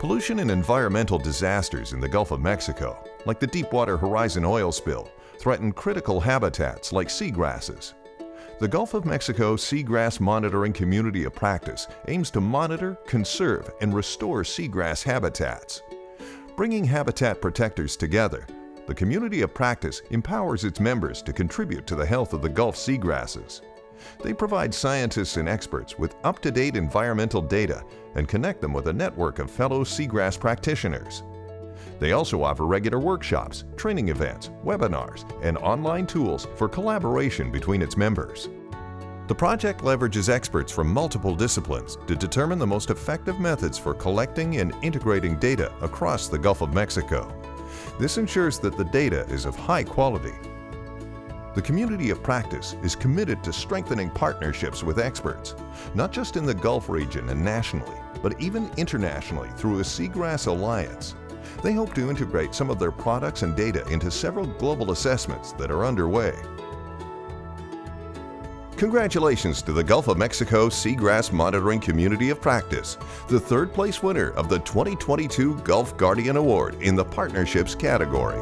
Pollution and environmental disasters in the Gulf of Mexico, like the Deepwater Horizon oil spill, threaten critical habitats like seagrasses. The Gulf of Mexico Seagrass Monitoring Community of Practice aims to monitor, conserve, and restore seagrass habitats. Bringing habitat protectors together, the Community of Practice empowers its members to contribute to the health of the Gulf seagrasses. They provide scientists and experts with up-to-date environmental data and connect them with a network of fellow seagrass practitioners. They also offer regular workshops, training events, webinars, and online tools for collaboration between its members. The project leverages experts from multiple disciplines to determine the most effective methods for collecting and integrating data across the Gulf of Mexico. This ensures that the data is of high quality. The Community of Practice is committed to strengthening partnerships with experts, not just in the Gulf region and nationally, but even internationally through a Seagrass Alliance. They hope to integrate some of their products and data into several global assessments that are underway. Congratulations to the Gulf of Mexico Seagrass Monitoring Community of Practice, the third-place winner of the 2022 Gulf Guardian Award in the Partnerships category.